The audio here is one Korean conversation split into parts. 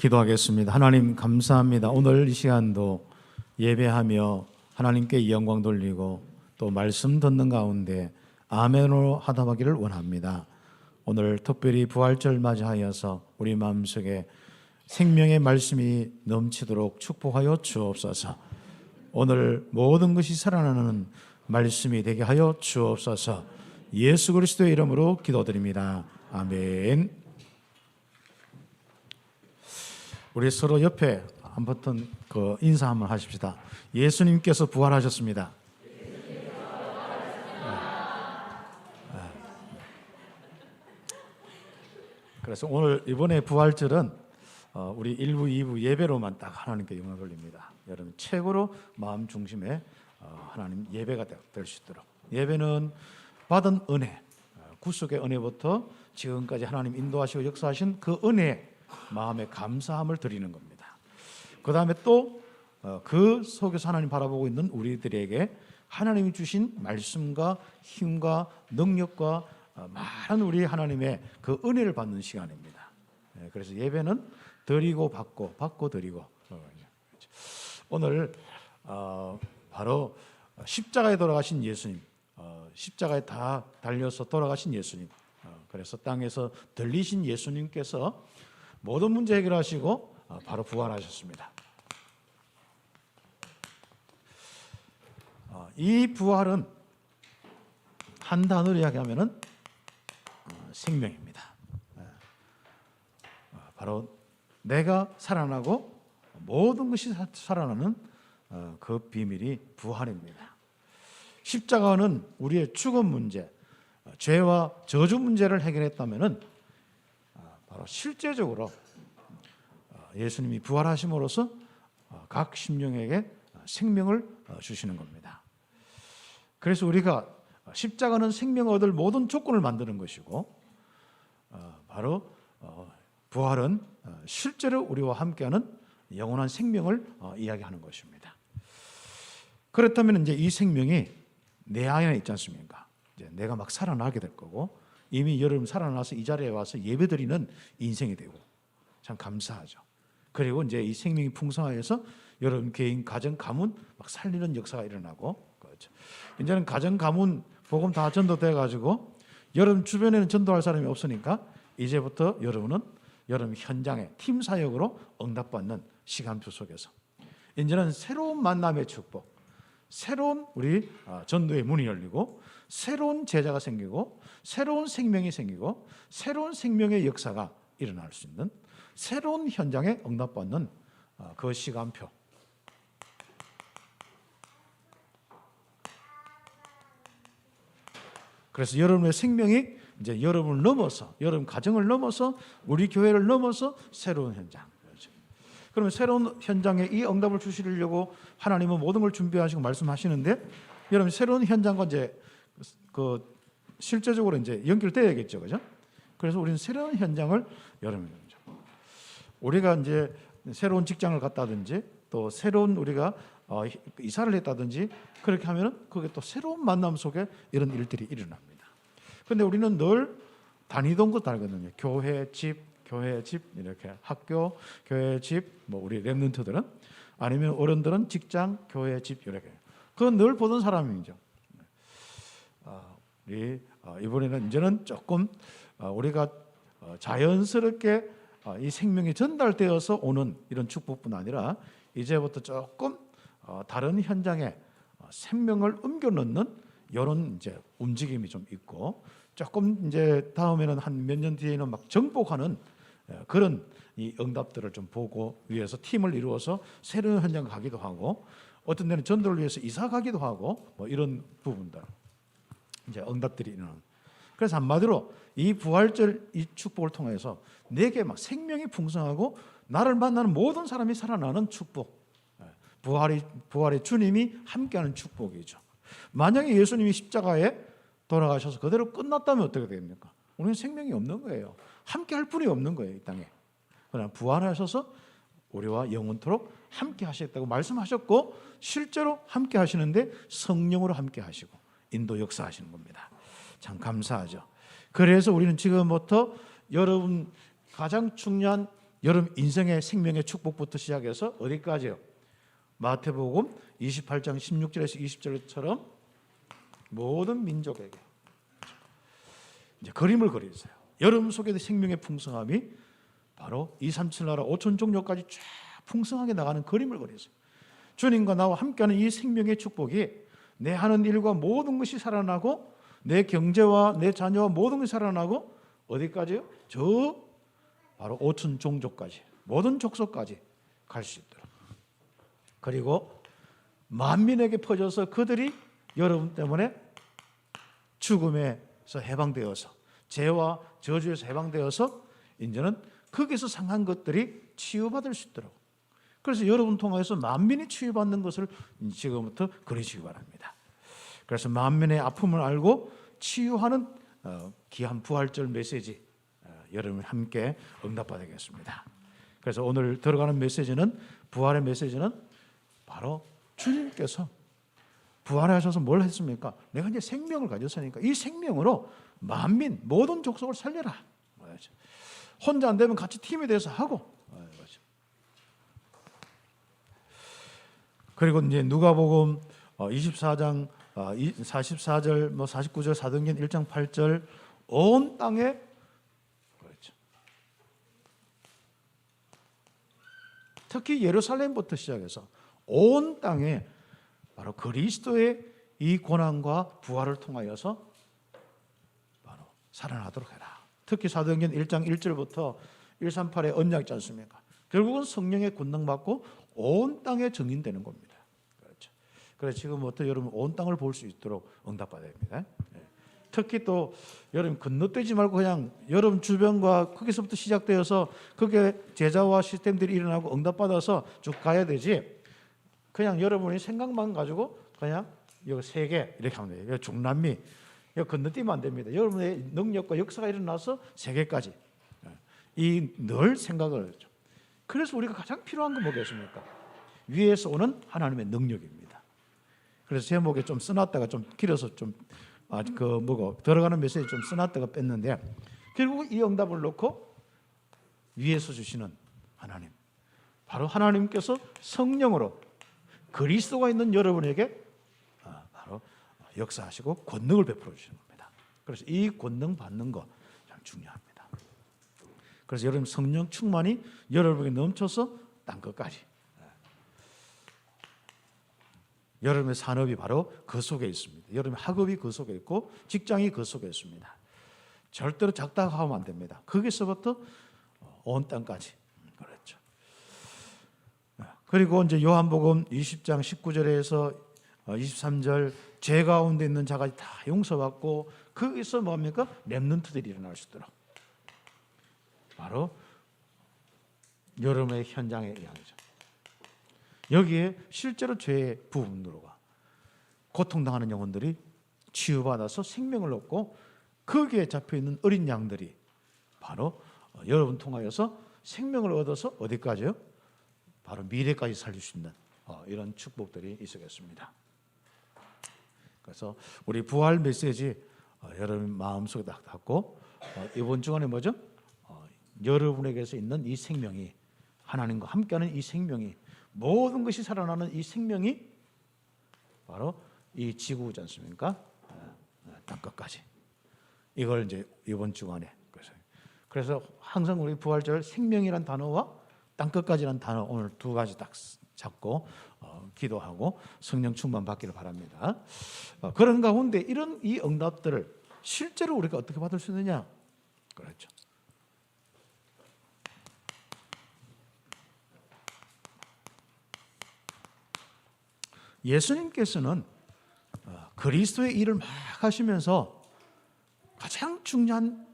기도하겠습니다. 하나님 감사합니다. 오늘 이 시간도 예배하며 하나님께 영광 돌리고 또 말씀 듣는 가운데 아멘으로 하답하기를 원합니다. 오늘 특별히 부활절 맞이하여서 우리 마음속에 생명의 말씀이 넘치도록 축복하여 주옵소서. 오늘 모든 것이 살아나는 말씀이 되게 하여 주옵소서. 예수 그리스도의 이름으로 기도드립니다. 아멘. 우리 서로 옆에 한번 인사 한번 하십시다. 예수님께서 부활하셨습니다. 그래서 오늘 이번에 부활절은 우리 1부, 2부 예배로만 딱 하나님께 영광 돌립니다. 여러분 최고로 마음 중심에 하나님 예배가 될 수 있도록, 예배는 받은 은혜, 구속의 은혜부터 지금까지 하나님 인도하시고 역사하신 그 은혜 마음의 감사함을 드리는 겁니다. 그 다음에 또 그 속에서 하나님 바라보고 있는 우리들에게 하나님이 주신 말씀과 힘과 능력과 많은 우리 하나님의 그 은혜를 받는 시간입니다. 그래서 예배는 드리고 받고, 받고 드리고. 오늘 바로 십자가에 돌아가신 예수님, 십자가에 다 달려서 돌아가신 예수님, 그래서 땅에서 들리신 예수님께서 모든 문제 해결하시고 바로 부활하셨습니다. 이 부활은 한 단어로 이야기하면은 생명입니다. 바로 내가 살아나고 모든 것이 살아나는 그 비밀이 부활입니다. 십자가는 우리의 죽음 문제, 죄와 저주 문제를 해결했다면은 바로 실제적으로 예수님이 부활하심으로써 각 심령에게 생명을 주시는 겁니다. 그래서 우리가 십자가는 생명을 얻을 모든 조건을 만드는 것이고, 바로 부활은 실제로 우리와 함께하는 영원한 생명을 이야기하는 것입니다. 그렇다면 이제 이 생명이 내 안에 있지 않습니까? 이제 내가 막 살아나게 될 거고, 이미 여러분 살아나서 이 자리에 와서 예배드리는 인생이 되고 참 감사하죠. 그리고 이제 이 생명이 풍성하여서 여러분 개인 가정 가문 막 살리는 역사가 일어나고, 그렇죠. 이제는 가정 가문 복음 다 전도돼 가지고 여러분 주변에는 전도할 사람이 없으니까 이제부터 여러분은 여러분 현장에 팀 사역으로 응답받는 시간표 속에서 이제는 새로운 만남의 축복, 새로운 우리 전도의 문이 열리고 새로운 제자가 생기고 새로운 생명이 생기고 새로운 생명의 역사가 일어날 수 있는 새로운 현장에 응답받는 그 시간표. 그래서 여러분의 생명이 이제 여러분을 넘어서, 여러분 가정을 넘어서, 우리 교회를 넘어서 새로운 현장. 그러면 새로운 현장에 이 응답을 주시려고 하나님은 모든 걸 준비하시고 말씀하시는데, 여러분 새로운 현장과 이제 그 실제적으로 이제 연결돼야겠죠, 그죠? 그래서 우리는 새로운 현장을 여러분, 우리가 이제 새로운 직장을 갔다든지 또 새로운 우리가 이사를 했다든지 그렇게 하면은 그게 또 새로운 만남 속에 이런 일들이 일어납니다. 그런데 우리는 늘 다니던 곳 알거든요. 교회, 집, 교회, 집 이렇게 학교, 교회, 집, 뭐 우리 렘넌트들은 아니면 어른들은 직장, 교회, 집 이렇게 그건 늘 보던 사람이죠. 우리 이번에는 이제는 조금 우리가 자연스럽게 이 생명이 전달되어서 오는 이런 축복뿐 아니라 이제부터 조금 다른 현장에 생명을 옮겨 넣는 이런 이제 움직임이 좀 있고, 조금 이제 다음에는 한 몇 년 뒤에는 막 정복하는 그런 이 응답들을 좀 보고 위해서 팀을 이루어서 새로운 현장 가기도 하고, 어떤 데는 전도를 위해서 이사 가기도 하고, 뭐 이런 부분들 이제 응답들이 일어나는. 그래서 한마디로 이 부활절 이 축복을 통해서 내게 막 생명이 풍성하고 나를 만나는 모든 사람이 살아나는 축복, 부활의 주님이 함께하는 축복이죠. 만약에 예수님이 십자가에 돌아가셔서 그대로 끝났다면 어떻게 됩니까? 우리는 생명이 없는 거예요. 함께할 분이 없는 거예요, 이 땅에. 그러나 부활하셔서 우리와 영원토록 함께 하시겠다고 말씀하셨고, 실제로 함께 하시는데 성령으로 함께 하시고 인도 역사하시는 겁니다. 참 감사하죠. 그래서 우리는 지금부터 여러분 가장 중요한 여러분 인생의 생명의 축복부터 시작해서 어디까지요? 마태복음 28장 16절에서 20절처럼 모든 민족에게 이제 그림을 그리세요. 여러분 속에 생명의 풍성함이 바로 237 나라 5천 종족까지 쫙 풍성하게 나가는 그림을 그리세요. 주님과 나와 함께하는 이 생명의 축복이 내 하는 일과 모든 것이 살아나고 내 경제와 내 자녀와 모든 것이 살아나고 어디까지요? 저 바로 5천 종족까지 모든 족속까지 갈 수 있도록 그리고 만민에게 퍼져서 그들이 여러분 때문에 죽음에서 해방되어서 죄와 저주에서 해방되어서 이제는 거기서 상한 것들이 치유받을 수 있도록 그래서 여러분 통해서 만민이 치유받는 것을 지금부터 그리시기 바랍니다. 그래서 만민의 아픔을 알고 치유하는 귀한 부활절 메시지 여러분 함께 응답받겠습니다. 그래서 오늘 들어가는 메시지는 부활의 메시지는 바로 주님께서 부활하셔서 뭘 했습니까? 내가 이제 생명을 가졌으니까 이 생명으로 만민 모든 족속을 살려라. 혼자 안 되면 같이 팀이 돼서 하고. 그리고 이제 누가복음 24장 44절 49절 사도행전 1장 8절 온 땅에 그렇죠. 특히 예루살렘부터 시작해서 온 땅에 바로 그리스도의 이 고난과 부활을 통하여서 바로 살아나도록 해라. 특히 사도행전 1장 1절부터 138의 언약 있지 않습니까? 결국은 성령의 권능 받고 온 땅에 증인되는 겁니다. 그렇죠. 그래서 지금부터 여러분 온 땅을 볼 수 있도록 응답받아야 됩니다. 특히 또 여러분 건너뛰지 말고 그냥 여러분 주변과 거기서부터 시작되어서 그게 제자와 시스템들이 일어나고 응답받아서 쭉 가야 되지. 그냥 여러분이 생각만 가지고 그냥 여기 세계 이렇게 하면 돼요. 중남미 여기 건너뛰면 안 됩니다. 여러분의 능력과 역사가 일어나서 세계까지 이 늘 생각을 하죠. 그래서 우리가 가장 필요한 건 뭐겠습니까? 위에서 오는 하나님의 능력입니다. 그래서 제목에 좀 써놨다가 좀 길어서 좀 들어가는 메시지 좀 써놨다가 뺐는데 결국 이 응답을 놓고 위에서 주시는 하나님 바로 하나님께서 성령으로 그리스도가 있는 여러분에게 바로 역사하시고 권능을 베풀어 주시는 겁니다. 그래서 이 권능 받는 거 참 중요합니다. 그래서 여러분 성령 충만이 여러분에게 넘쳐서 땅끝까지 여러분의 산업이 바로 그 속에 있습니다. 여러분의 학업이 그 속에 있고 직장이 그 속에 있습니다. 절대로 작다고 하면 안 됩니다. 거기서부터 온 땅까지 그렇죠. 그리고 이제 요한복음 20장 19절에서 23절 죄 가운데 있는 자가 다 용서받고 거기서 뭡니까? 렘넌트들이 일어날 수 있도록 바로 여러분의 현장의 이야기죠. 여기에 실제로 죄의 부분으로가 고통당하는 영혼들이 치유받아서 생명을 얻고 거기에 잡혀있는 어린 양들이 바로 여러분 통하여서 생명을 얻어서 어디까지요? 바로 미래까지 살릴 수 있는 이런 축복들이 있었겠습니다. 그래서 우리 부활 메시지 여러분 마음속에 딱 닫고 이번 주간에 뭐죠? 여러분에게서 있는 이 생명이 하나님과 함께하는 이 생명이 모든 것이 살아나는 이 생명이 바로 이 지구지 않습니까? 땅끝까지 이걸 이제 이번 주간에 그래서 항상 우리 부활절 생명이란 단어와 땅끝까지란 단어 오늘 두 가지 딱 잡고 기도하고 성령 충만 받기를 바랍니다. 그런 가운데 이런 이 응답들을 실제로 우리가 어떻게 받을 수 있느냐? 그렇죠. 예수님께서는 그리스도의 일을 막 하시면서 가장 중요한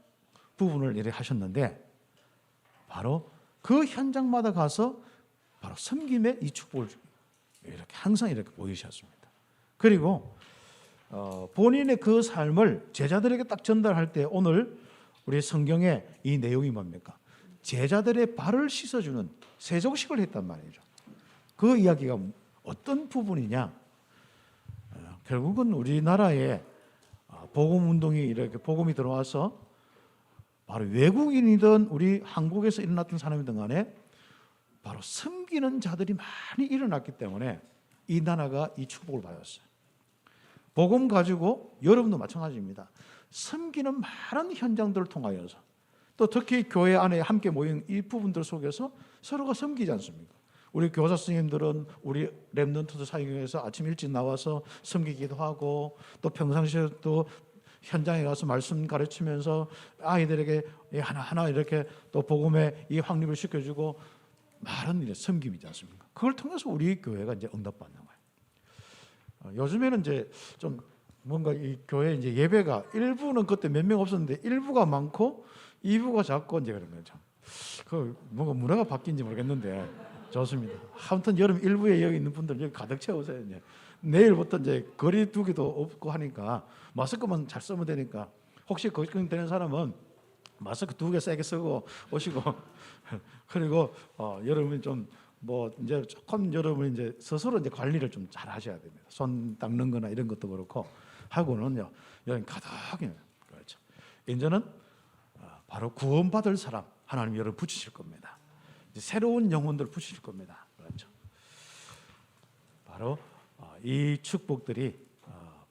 부분을 이렇게 하셨는데 바로 그 현장마다 가서 바로 섬김의 이 축복을 이렇게 항상 이렇게 보이셨습니다. 그리고 본인의 그 삶을 제자들에게 딱 전달할 때 오늘 우리 성경의 이 내용이 뭡니까? 제자들의 발을 씻어주는 세족식을 했단 말이죠. 그 이야기가 어떤 부분이냐? 결국은 우리나라에 복음 운동이 이렇게 복음이 들어와서 바로 외국인이든 우리 한국에서 일어났던 사람이든 간에 바로 섬기는 자들이 많이 일어났기 때문에 이 나라가 이 축복을 받았어요. 복음 가지고 여러분도 마찬가지입니다. 섬기는 많은 현장들을 통하여서 또 특히 교회 안에 함께 모인 이 부분들 속에서 서로가 섬기지 않습니까? 우리 교사 선생님들은 우리 렘넌트들 사역에서 아침 일찍 나와서 섬기기도 하고 또 평상시에 또 현장에 가서 말씀 가르치면서 아이들에게 하나하나 이렇게 또 복음의 이 확립을 시켜주고 많은 일에 섬김이지 않습니까? 그걸 통해서 우리 교회가 이제 응답받는 거예요. 요즘에는 이제 좀 뭔가 이 교회 이제 예배가 일부는 그때 몇 명 없었는데 일부가 많고 2부가 작고 이제 그런 거죠. 그 뭔가 문화가 바뀐지 모르겠는데 좋습니다. 아무튼 여름 1부에 여기 있는 분들 여기 가득 채우세요. 이제 내일부터 이제 거리 두기도 없고 하니까 마스크만 잘 쓰면 되니까 혹시 걱정되는 사람은 마스크 2개 세게 쓰고 오시고 그리고 여러분 좀 뭐 이제 조금 여러분 이제 스스로 이제 관리를 좀 잘 하셔야 됩니다. 손 닦는 거나 이런 것도 그렇고 하고는요. 여기 가득해요. 그렇죠. 이제는 바로 구원받을 사람 하나님 여러분 붙이실 겁니다. 이제 새로운 영혼들 붙이실 겁니다. 그렇죠. 바로 이 축복들이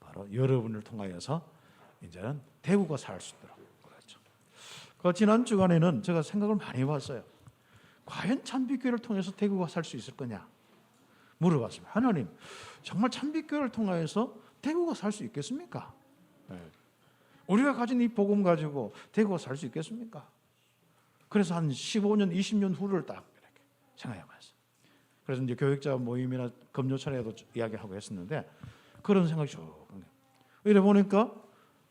바로 여러분을 통하여서 이제는 대구가 살 수 있도록. 그렇죠. 그 지난 주간에는 제가 생각을 많이 해봤어요. 과연 찬빛교회를 통해서 대구가 살 수 있을 거냐 물어봤습니다. 하나님, 정말 찬빛교회를 통하여서 대구가 살 수 있겠습니까? 네. 우리가 가진 이 복음 가지고 대구가 살 수 있겠습니까? 그래서 한 15년, 20년 후를 딱 이렇게 생각해봤어요. 그래서 이제 교육자 모임이나 금요철에도 이야기하고 했었는데 그런 생각이 쭉. 이래 보니까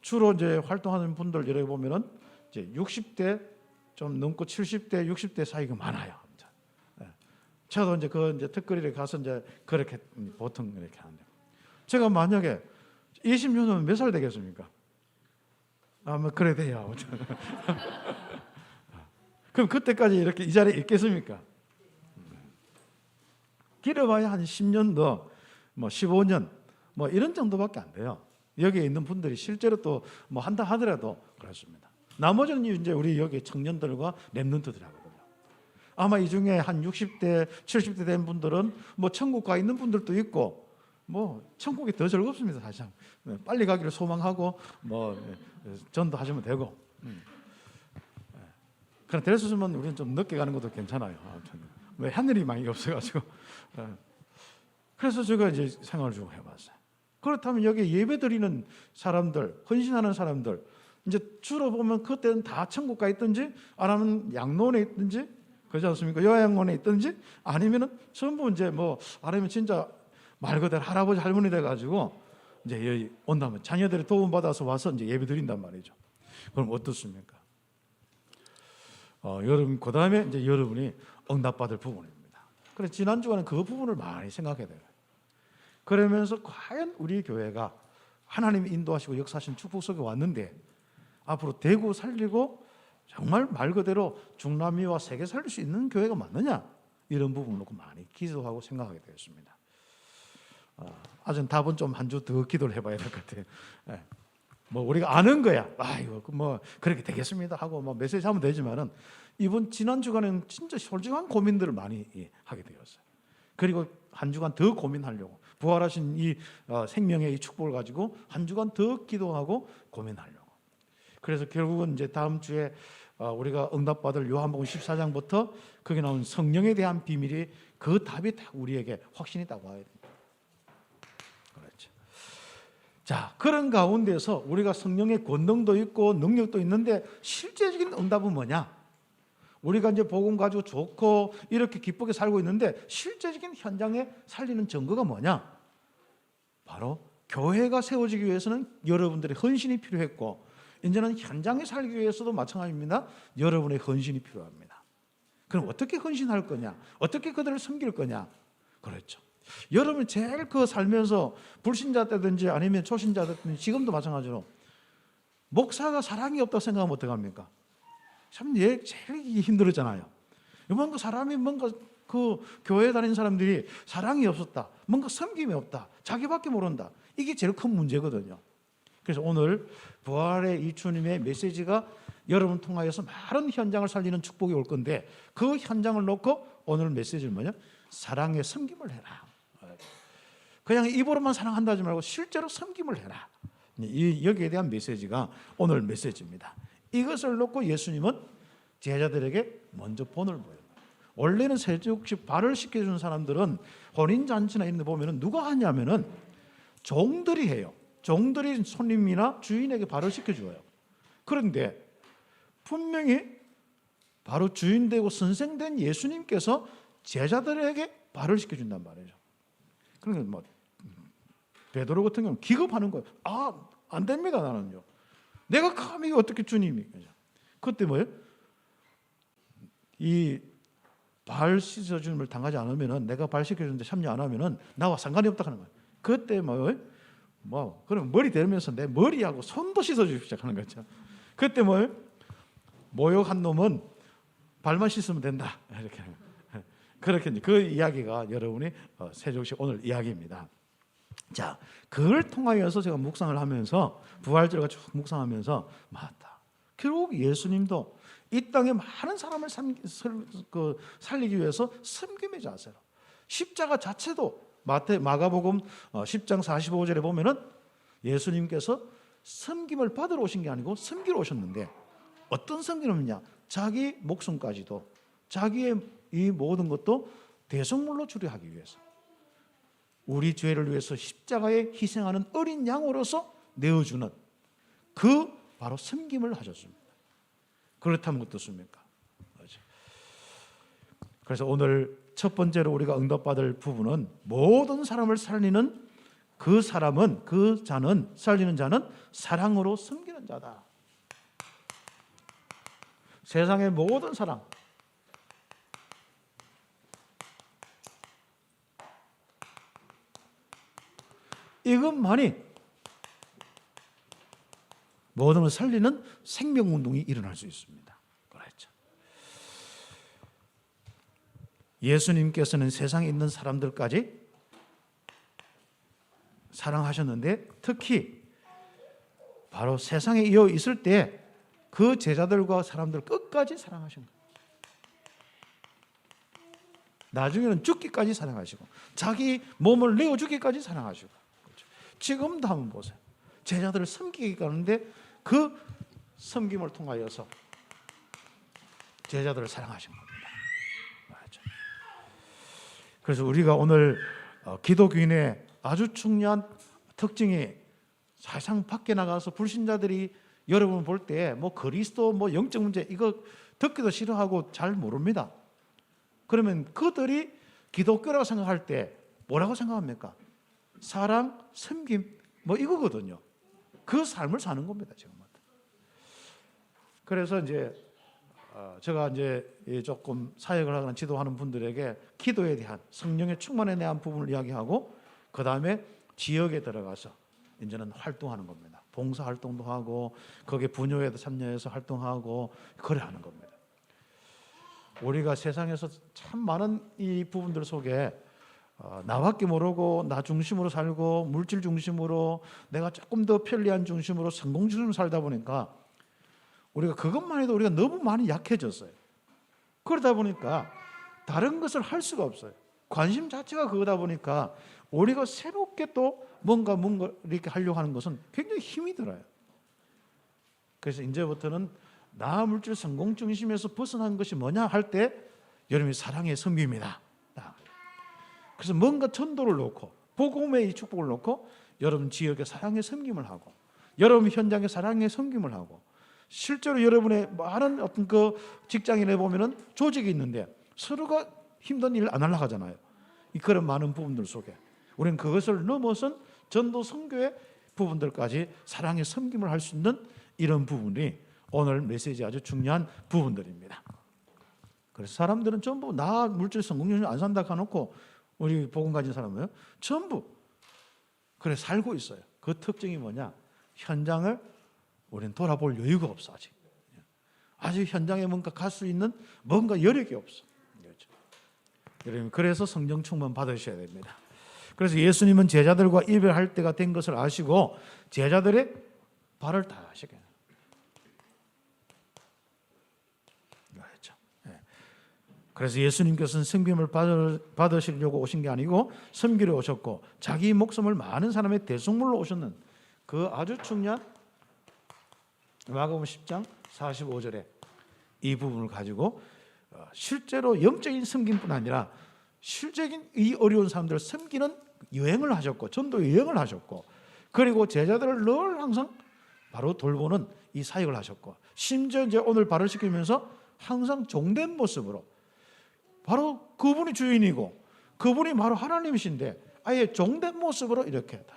주로 이제 활동하는 분들 여기 보면은 이제 60대 좀 넘고 70대, 60대 사이가 많아요. 저도 이제 그 이제 특거리를 가서 이제 그렇게 보통 이렇게 하는데 제가 만약에 20년 후면 몇 살 되겠습니까? 아마 그래 돼요. 그럼 그때까지 이렇게 이 자리에 있겠습니까? 길어봐야 한 10년 더, 뭐 15년, 뭐 이런 정도밖에 안 돼요. 여기에 있는 분들이 실제로 또 뭐 한다 하더라도 그렇습니다. 나머지는 이제 우리 여기 청년들과 렘넌트들하고든요. 아마 이 중에 한 60대, 70대 된 분들은 뭐 천국 가 있는 분들도 있고, 뭐 천국이 더 즐겁습니다. 사실 빨리 가기를 소망하고 뭐 전도하시면 되고. 그럼 데려서면 우리는 좀 늦게 가는 것도 괜찮아요. 아무튼 왜 하늘이 많이 없어가지고. 그래서 제가 이제 생각을 좀 해봤어요. 그렇다면 여기 예배 드리는 사람들, 헌신하는 사람들, 이제 주로 보면 그때는 다 천국 가 있든지, 아니면 양로원에 있든지, 그렇지 않습니까? 요양원에 있든지, 아니면은 전부 이제 뭐 아니면 진짜 말 그대로 할아버지 할머니 돼가지고 이제 여기 온다면 자녀들이 도움 받아서 와서 이제 예배 드린단 말이죠. 그럼 어떻습니까? 여러분 그 다음에 이제 여러분이 응답받을 부분입니다. 그래서 지난 주간에 그 부분을 많이 생각해야 돼요. 그러면서 과연 우리 교회가 하나님이 인도하시고 역사하신 축복 속에 왔는데 앞으로 대구 살리고 정말 말 그대로 중남미와 세계 살릴 수 있는 교회가 맞느냐, 이런 부분을 놓고 많이 기도하고 생각하게 되었습니다. 아직 답은 좀 한 주 더 기도를 해봐야 될 것 같아요. 뭐 우리가 아는 거야. 이거 뭐 그렇게 되겠습니다 하고 뭐 메시지 하면 되지만은 이번 지난 주간에는 진짜 솔직한 고민들을 많이 하게 되었어요. 그리고 한 주간 더 고민하려고, 부활하신 이 생명의 이 축복을 가지고 한 주간 더 기도하고 고민하려고. 그래서 결국은 이제 다음 주에 우리가 응답받을 요한복음 14장부터 거기 나온 성령에 대한 비밀이, 그 답이 딱 우리에게 확신이 딱 와야 됩니다. 그렇죠. 자, 그런 가운데서 우리가 성령의 권능도 있고 능력도 있는데 실제적인 응답은 뭐냐? 우리가 이제 복음 가지고 좋고 이렇게 기쁘게 살고 있는데 실제적인 현장에 살리는 증거가 뭐냐? 바로 교회가 세워지기 위해서는 여러분들의 헌신이 필요했고, 이제는 현장에 살기 위해서도 마찬가지입니다. 여러분의 헌신이 필요합니다. 그럼 어떻게 헌신할 거냐? 어떻게 그들을 섬길 거냐? 그렇죠. 여러분이 제일 그 살면서 불신자 때든지 아니면 초신자 때든지 지금도 마찬가지로 목사가 사랑이 없다고 생각하면 어떡합니까? 참 제일 힘들었잖아요. 뭔가 사람이 뭔가 그 교회에 다니는 사람들이 사랑이 없었다, 뭔가 섬김이 없다, 자기밖에 모른다, 이게 제일 큰 문제거든요. 그래서 오늘 부활의 이 주님의 메시지가 여러분 통하여서 많은 현장을 살리는 축복이 올 건데, 그 현장을 놓고 오늘 메시지는 뭐냐? 사랑의 섬김을 해라. 그냥 입으로만 사랑한다 하지 말고 실제로 섬김을 해라. 여기에 대한 메시지가 오늘 메시지입니다. 이것을 놓고 예수님은 제자들에게 먼저 본을 보여요. 원래는 세족식 발을 씻겨주는 사람들은 혼인잔치나 이런 데 보면 누가 하냐면은 종들이 해요. 종들이 손님이나 주인에게 발을 씻겨줘요. 그런데 분명히 바로 주인 되고 선생 된 예수님께서 제자들에게 발을 씻겨준단 말이죠. 그러니까 뭐 베드로 같은 경우는 기겁하는 거예요. 안 됩니다, 나는요. 내가 감히 어떻게 주님이. 그때 뭐예요? 이 발 씻어주는 걸 당하지 않으면은, 내가 발 씻겨주는데 참여 안 하면은 나와 상관이 없다 하는 거예요. 그때 그럼 머리 대면서 내 머리하고 손도 씻어주기 시작하는 거죠. 그때 모욕한 놈은 발만 씻으면 된다. 이렇게. 그렇게 그 이야기가 여러분이 세족식 오늘 이야기입니다. 자, 그걸 통하여서 제가 묵상을 하면서, 부활절과 쭉 묵상하면서, 맞다. 결국 예수님도 이 땅에 많은 사람을 살리기 위해서 섬김의 자세로, 십자가 자체도 마가복음 10장 45절에 보면은 예수님께서 섬김을 받으러 오신 게 아니고 섬기러 오셨는데, 어떤 섬김이냐? 자기 목숨까지도, 자기의 이 모든 것도 대속물로 주려하기 위해서, 우리 죄를 위해서 십자가에 희생하는 어린 양으로서 내어주는 그 바로 섬김을 하셨습니다. 그렇다면 어떻습니까? 그래서 오늘 첫 번째로 우리가 응답받을 부분은, 모든 사람을 살리는 그 사람은, 그 자는, 살리는 자는 사랑으로 섬기는 자다. 세상의 모든 사랑, 이것만이 모든 걸 살리는 생명운동이 일어날 수 있습니다. 그렇죠. 예수님께서는 세상에 있는 사람들까지 사랑하셨는데, 특히 바로 세상에 이어 있을 때 그 제자들과 사람들 끝까지 사랑하신 거예요. 나중에는 죽기까지 사랑하시고, 자기 몸을 내어주기까지 사랑하시고. 그렇죠. 지금도 한번 보세요. 제자들을 섬기기 가는데 그 섬김을 통하여서 제자들을 사랑하신 겁니다. 맞죠. 그래서 우리가 오늘 기독교인의 아주 중요한 특징이, 사실상 밖에 나가서 불신자들이 여러분 볼 때 그리스도 영적 문제 이거 듣기도 싫어하고 잘 모릅니다. 그러면 그들이 기독교라고 생각할 때 뭐라고 생각합니까? 사랑, 섬김 이거거든요. 그 삶을 사는 겁니다, 지금. 그래서 제가 조금 사역을 하거나 지도하는 분들에게 기도에 대한, 성령의 충만에 대한 부분을 이야기하고, 그 다음에 지역에 들어가서 이제는 활동하는 겁니다. 봉사 활동도 하고, 거기에 분교회도 참여해서 활동하고, 그래 하는 겁니다. 우리가 세상에서 참 많은 이 부분들 속에 나밖에 모르고 나 중심으로 살고, 물질 중심으로, 내가 조금 더 편리한 중심으로, 성공 중심으로 살다 보니까 우리가 그것만 해도 우리가 너무 많이 약해졌어요. 그러다 보니까 다른 것을 할 수가 없어요. 관심 자체가 그거다 보니까 우리가 새롭게 또 뭔가 이렇게 하려고 하는 것은 굉장히 힘이 들어요. 그래서 이제부터는 나 물질 성공 중심에서 벗어난 것이 뭐냐 할 때, 여러분이 사랑의 섬김입니다. 그래서 뭔가 전도를 놓고, 복음의 이 축복을 놓고, 여러분 지역에 사랑의 섬김을 하고, 여러분 현장에 사랑의 섬김을 하고, 실제로 여러분의 많은 어떤 그 직장인에 보면은 조직이 있는데 서로가 힘든 일 안 하려고 하잖아요. 그런 많은 부분들 속에 우리는 그것을 넘어선 전도 선교의 부분들까지 사랑의 섬김을 할 수 있는 이런 부분이 오늘 메시지 아주 중요한 부분들입니다. 그래서 사람들은 전부 나 물질 성공률 안 산다 해놓고, 우리 복음 가진 사람은 전부 그래 살고 있어요. 그 특징이 뭐냐? 현장을 우리는 돌아볼 여유가 없어. 아직 현장에 뭔가 갈 수 있는 뭔가 여력이 없어. 그렇죠. 여러분, 그래서 성령 충만 받으셔야 됩니다. 그래서 예수님은 제자들과 이별할 때가 된 것을 아시고 제자들의 발을 다 하시게. 그래서 예수님께서는 섬김을 받으시려고 오신 게 아니고 섬기러 오셨고 자기 목숨을 많은 사람의 대속물로 오셨는 그 아주 중요한 마가복음 10장 45절에 이 부분을 가지고 실제로 영적인 섬김뿐 아니라 실적인 이 어려운 사람들을 섬기는 여행을 하셨고 전도 여행을 하셨고 그리고 제자들을 늘 항상 바로 돌보는 이 사역을 하셨고 심지어 이제 오늘 발을 시키면서 항상 종된 모습으로 바로 그분이 주인이고 그분이 바로 하나님이신데 아예 종된 모습으로 이렇게 다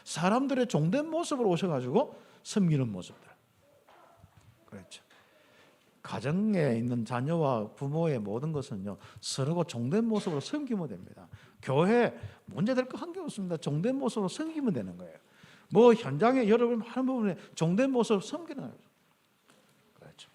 사람들의 종된 모습으로 오셔가지고 섬기는 모습들. 그렇죠. 가정에 있는 자녀와 부모의 모든 것은요 서로가 종된 모습으로 섬기면 됩니다. 교회 문제될 거 한 게 없습니다. 종된 모습으로 섬기면 되는 거예요. 뭐 현장에 여러분 하는 부분에 종된 모습으로 섬기는 거예요. 그렇죠.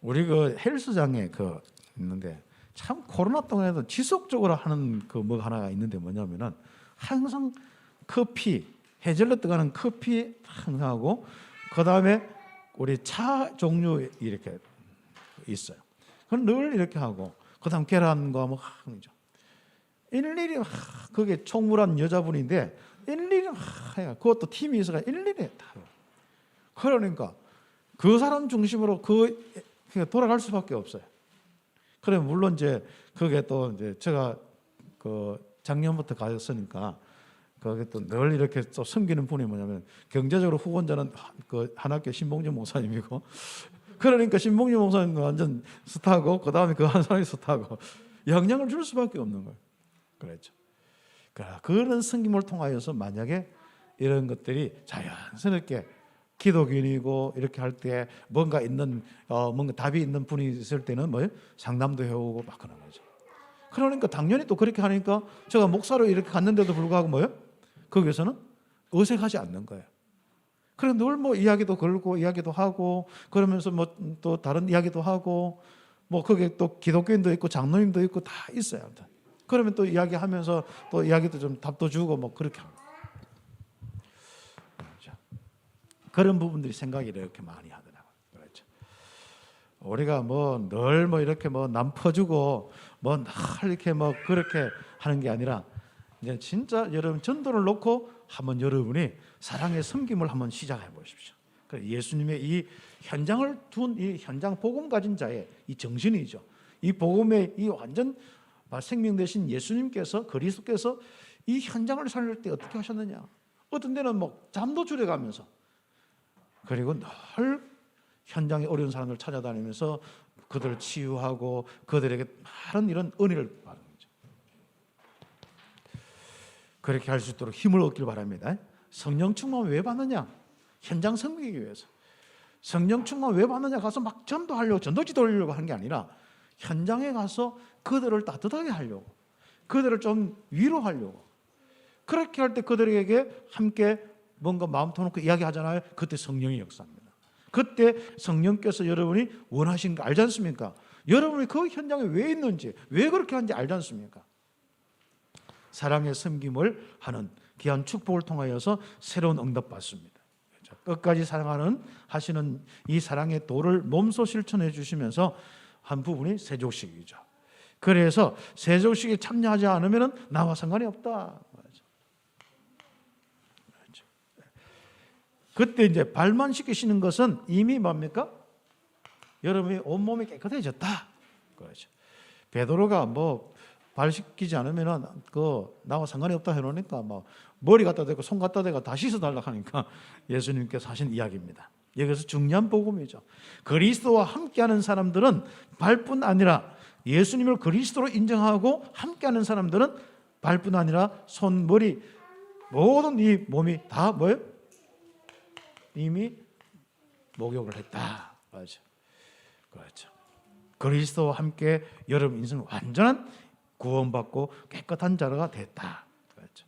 우리 그 헬스장에 그 있는데 참 코로나 동안에도 지속적으로 하는 그 뭐 하나가 있는데 뭐냐면은 항상 커피 헤즐넛 들어가는 커피 항상 하고 그 다음에 우리 차 종류 이렇게 있어요. 그건 늘 이렇게 하고 그 다음 계란과 뭐 하죠. 일일이 그게 총무란 여자분인데 일일이 그것도 팀이 있어가 일일이 다. 그러니까 그 사람 중심으로 그 돌아갈 수밖에 없어요. 그래 물론 이제 그게 또 이제 제가 그 작년부터 가졌으니까 그게 또 늘 이렇게 또 섬기는 분이 뭐냐면 경제적으로 후원자는 그 한학교 신봉주 목사님이고 그러니까 신봉주 목사님은 완전 스타고 그 다음에 그 한 사람이 스타고 영향을 줄 수밖에 없는 거예요. 그렇죠. 그런 섬김을 통하여서 만약에 이런 것들이 자연스럽게 기독인이고 이렇게 할 때 뭔가 있는 뭔가 답이 있는 분이 있을 때는 뭐 상담도 해오고 막 그런 거죠. 그러니까 당연히 또 그렇게 하니까 제가 목사로 이렇게 갔는데도 불구하고 뭐요? 거기서는 어색하지 않는 거예요. 그래 늘 뭐 이야기도 걸고 이야기도 하고 그러면서 뭐 또 다른 이야기도 하고 뭐 거기에 또 기독교인도 있고 장로님도 있고 다 있어요. 아무튼 그러면 또 이야기하면서 또 이야기도 좀 답도 주고 뭐 그렇게 합니다. 그런 부분들이 생각이 이렇게 많이 하더라고요. 그렇죠. 우리가 뭐 늘 뭐 이렇게 뭐 남 퍼주고 뭐 늘 이렇게 뭐 그렇게 하는 게 아니라 이제 진짜 여러분 전도를 놓고 한번 여러분이 사랑의 섬김을 한번 시작해 보십시오. 예수님의 이 현장을 둔 이 현장 복음 가진 자의 이 정신이죠. 이 복음의 이 완전 생명 되신 예수님께서 그리스도께서 이 현장을 살릴 때 어떻게 하셨느냐? 어떤 데는 뭐 잠도 줄여가면서 그리고 늘 현장에 어려운 사람들 찾아다니면서 그들을 치유하고 그들에게 많은 이런 은혜를 받는 거죠. 그렇게 할 수 있도록 힘을 얻길 바랍니다. 성령 충만 왜 받느냐? 현장 섬기기 위해서. 성령 충만 왜 받느냐? 가서 막 전도하려고 전도지 돌리려고 하는 게 아니라 현장에 가서 그들을 따뜻하게 하려고 그들을 좀 위로하려고 그렇게 할 때 그들에게 함께 뭔가 마음 터놓고 이야기하잖아요. 그때 성령이 역사합니다. 그때 성령께서 여러분이 원하시는 거 알지 않습니까? 여러분이 그 현장에 왜 있는지 왜 그렇게 하는지 알지 않습니까? 사랑의 섬김을 하는 귀한 축복을 통하여서 새로운 응답 받습니다. 끝까지 사랑하는 하시는 이 사랑의 도를 몸소 실천해 주시면서 한 부분이 세족식이죠. 그래서 세족식에 참여하지 않으면 나와 상관이 없다. 그때 이제 발만 씻기시는 것은 이미 뭡니까? 여러분이 온몸이 깨끗해졌다. 그렇죠. 베드로가 뭐 발 씻기지 않으면은 그 나와 상관이 없다 해놓으니까 뭐 머리 갖다 대고 손 갖다 대고 다 씻어달라 하니까 예수님께서 하신 이야기입니다. 여기서 중요한 복음이죠. 그리스도와 함께하는 사람들은 발뿐 아니라 예수님을 그리스도로 인정하고 함께하는 사람들은 발뿐 아니라 손, 머리 모든 이 몸이 다 뭐예요? 이미 목욕을 했다. 맞죠? 그렇죠. 그리스도와 함께 여러분 인생은 완전한 구원받고 깨끗한 자가 됐다. 그렇죠.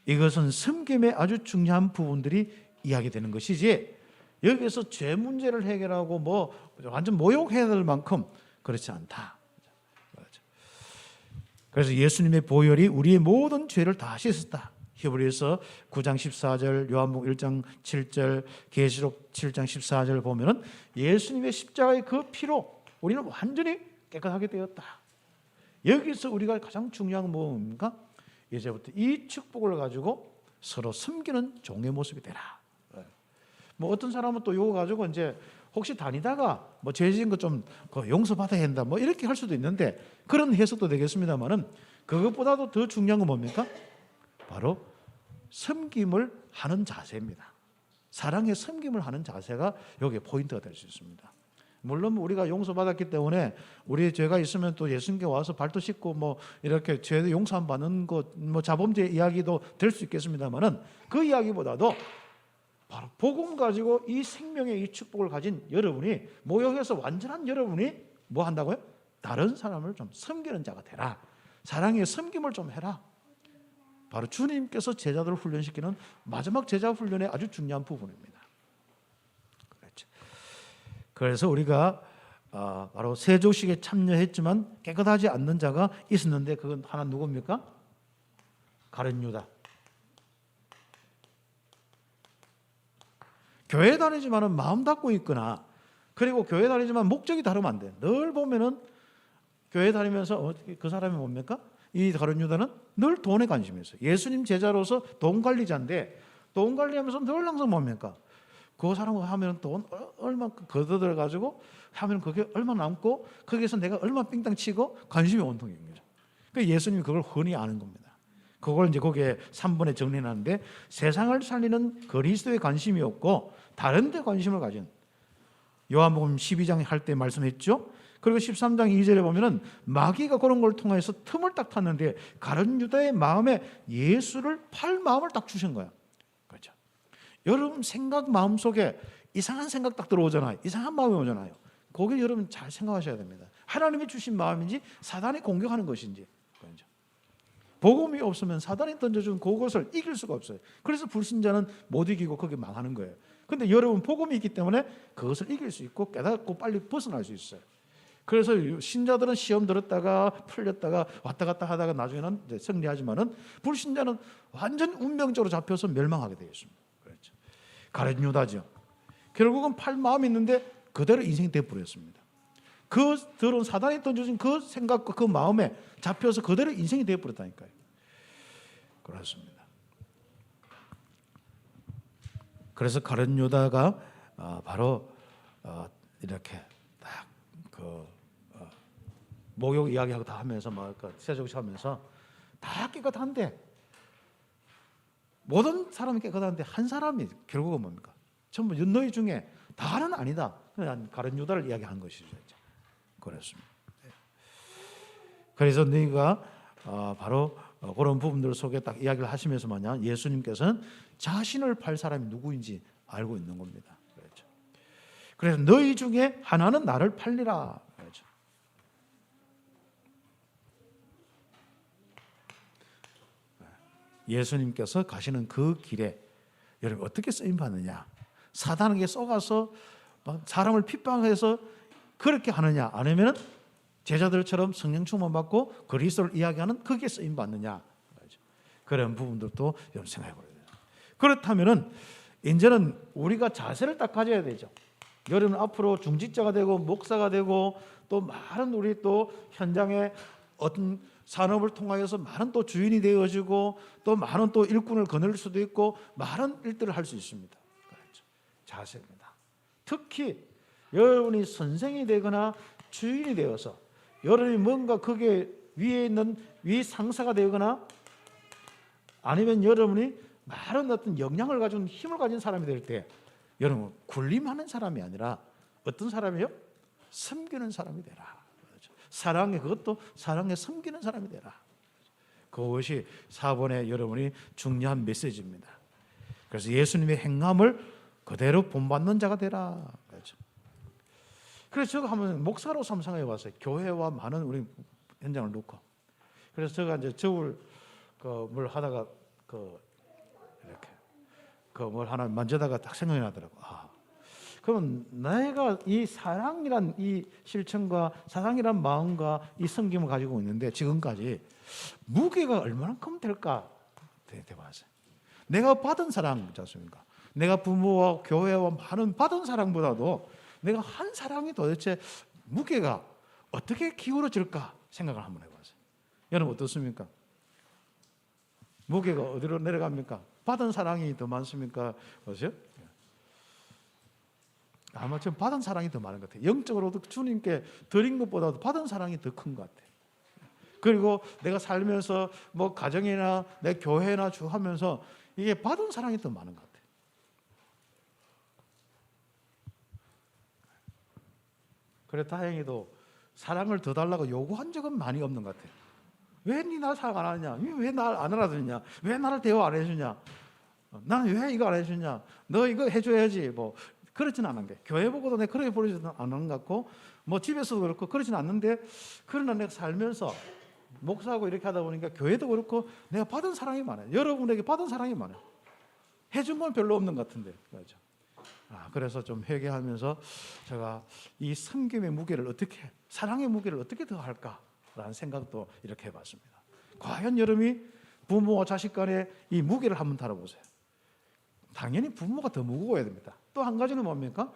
이것은 섬김의 아주 중요한 부분들이 이야기되는 것이지 여기서 죄 문제를 해결하고 뭐 완전 모욕해야 될 만큼 그렇지 않다. 그렇죠. 그래서 예수님의 보혈이 우리의 모든 죄를 다 씻었다. 히브리서 9장 14절, 요한복음 1장 7절, 계시록 7장 14절 보면은 예수님의 십자가의 그 피로 우리는 완전히 깨끗하게 되었다. 여기서 우리가 가장 중요한 건 뭡니까? 이제부터 이 축복을 가지고 서로 섬기는 종의 모습이 되라. 뭐 어떤 사람은 또 이거 가지고 이제 혹시 다니다가 뭐 죄 지은 거 좀 용서받아야 한다 뭐 이렇게 할 수도 있는데 그런 해석도 되겠습니다만은 그것보다도 더 중요한 건 뭡니까? 바로 섬김을 하는 자세입니다. 사랑의 섬김을 하는 자세가 여기에 포인트가 될 수 있습니다. 물론 우리가 용서받았기 때문에 우리 죄가 있으면 또 예수님께 와서 발도 씻고 뭐 이렇게 죄 용서 안 받는 것, 뭐 자범죄 이야기도 될 수 있겠습니다만은 그 이야기보다도 바로 복음 가지고 이 생명의 이 축복을 가진 여러분이 모여서 완전한 여러분이 뭐 한다고요? 다른 사람을 좀 섬기는 자가 되라. 사랑의 섬김을 좀 해라. 바로 주님께서 제자들을 훈련시키는 마지막 제자 훈련의 아주 중요한 부분입니다. 그렇죠. 그래서 우리가 바로 세조식에 참여했지만 깨끗하지 않는 자가 있었는데 그건 하나 누굽니까? 가룟 유다. 교회 다니지만은 마음 닫고 있거나 그리고 교회 다니지만 목적이 다르면 안 돼. 늘 보면은 교회 다니면서 그 사람이 뭡니까? 이 가룟 유다는 늘 돈에 관심이 있어요. 예수님 제자로서 돈 관리자인데 돈 관리하면서 늘 항상 뭡니까? 그 사람을 하면 돈 얼마 걷어들여 가지고 하면 그게 얼마 남고 거기서 내가 얼마 삥땅 치고 관심이 온통인 거죠. 그러니까 예수님이 그걸 흔히 아는 겁니다. 그걸 이제 거기에 3번에 정리하는데 세상을 살리는 그리스도에 관심이 없고 다른 데 관심을 가진 요한복음 12장 할 때 말씀했죠. 그리고 13장 2절에 보면은 마귀가 그런 걸 통해서 틈을 딱 탔는데 가룟 유다의 마음에 예수를 팔 마음을 딱 주신 거야. 그렇죠. 여러분 생각 마음속에 이상한 생각 딱 들어오잖아요. 이상한 마음이 오잖아요. 거기 여러분 잘 생각하셔야 됩니다. 하나님이 주신 마음인지 사단이 공격하는 것인지. 그렇죠. 복음이 없으면 사단이 던져준 그것을 이길 수가 없어요. 그래서 불신자는 못 이기고 거기 망하는 거예요. 근데 여러분 복음이 있기 때문에 그것을 이길 수 있고 깨닫고 빨리 벗어날 수 있어요. 그래서 신자들은 시험 들었다가 풀렸다가 왔다 갔다 하다가 나중에는 이제 승리하지만은 불신자는 완전 운명적으로 잡혀서 멸망하게 되어 있습니다. 그렇죠. 가룟 유다죠. 결국은 팔 마음이 있는데 그대로 인생이 되어버렸습니다. 그 들은 사단이 던져준 그 생각과 그 마음에 잡혀서 그대로 인생이 되어버렸다니까요. 그렇습니다. 그래서 가룟 유다가 바로 이렇게 딱 목욕 이야기하고 다 하면서 막 세조시 하면서 다 깨끗한데 모든 사람이 깨끗한데 한 사람이 결국은 뭡니까? 전부 너희 중에 다는 아니다. 그냥 가룟 유다를 이야기한 것이죠. 그렇습니다. 그래서 너희가 바로 그런 부분들 속에 딱 이야기를 하시면서 뭐냐? 예수님께서는 자신을 팔 사람이 누구인지 알고 있는 겁니다. 그렇죠. 그래서 너희 중에 하나는 나를 팔리라. 그렇죠. 예수님께서 가시는 그 길에 여러분 어떻게 쓰임 받느냐? 사단에게 쏘가서 사람을 핍박해서 그렇게 하느냐? 아니면은 제자들처럼 성령 충만 받고 그리스도를 이야기하는 그게 쓰임 받느냐? 그런 부분들도 여러분 생각해 보려요. 그렇다면은 이제는 우리가 자세를 딱 가져야 되죠. 여러분 앞으로 중직자가 되고 목사가 되고 또 많은 우리 또 현장에 어떤 산업을 통하여서 많은 또 주인이 되어지고 또 많은 또 일꾼을 거느릴 수도 있고 많은 일들을 할 수 있습니다. 그렇죠. 자세입니다. 특히 여러분이 선생이 되거나 주인이 되어서 여러분이 뭔가 그게 위에 있는 위 상사가 되거나 아니면 여러분이 많은 어떤 역량을 가진 힘을 가진 사람이 될 때 여러분 군림하는 사람이 아니라 어떤 사람이요? 섬기는 사람이 되라. 사랑에 그것도 사랑에 섬기는 사람이 되라. 그것이 4번의 여러분이 중요한 메시지입니다. 그래서 예수님의 행함을 그대로 본받는 자가 되라. 그렇죠. 그래서 제가 한번 목사로서 한번 생각해 봤어요. 교회와 많은 우리 현장을 놓고. 그래서 제가 이제 저울 뭘 하다가 이렇게 뭘 하나 만져다가 딱 생각이 나더라고. 그러면 내가 이 사랑이란 이 실천과 사랑이란 마음과 이 섬김을 가지고 있는데 지금까지 무게가 얼마나 크면 될까 대화하세요. 내가 받은 사랑 있지 않습니까? 내가 부모와 교회와 많은 받은 사랑보다도 내가 한 사랑이 도대체 무게가 어떻게 기울어질까 생각을 한번 해보세요. 여러분 어떻습니까? 무게가 어디로 내려갑니까? 받은 사랑이 더 많습니까? 보세요. 아마 좀 받은 사랑이 더 많은 것 같아요. 영적으로도 주님께 드린 것보다도 받은 사랑이 더 큰 것 같아요. 그리고 내가 살면서 뭐 가정이나 내 교회나 주 하면서 이게 받은 사랑이 더 많은 것 같아요. 그래 다행히도 사랑을 더 달라고 요구한 적은 많이 없는 것 같아요. 왜 니 날 사랑 안 하냐? 왜 날 안 알아주냐? 왜 나를 대화 안 해주냐? 나는 왜 이거 안 해주냐? 너 이거 해줘야지. 뭐 그렇진 않은 게 교회 보고도 내가 그렇게 보이지도 않은 것 같고 뭐 집에서도 그렇고 그렇진 않는데 그러나 내가 살면서 목사하고 이렇게 하다 보니까 교회도 그렇고 내가 받은 사랑이 많아요. 여러분에게 받은 사랑이 많아요. 해준 건 별로 없는 것 같은데 그렇죠? 그래서 좀 회개하면서 제가 이 섬김의 무게를 어떻게 사랑의 무게를 어떻게 더 할까라는 생각도 이렇게 해봤습니다. 과연 여러분이 부모와 자식 간의 이 무게를 한번 다뤄보세요. 당연히 부모가 더 무거워야 됩니다. 또 한 가지는 뭡니까?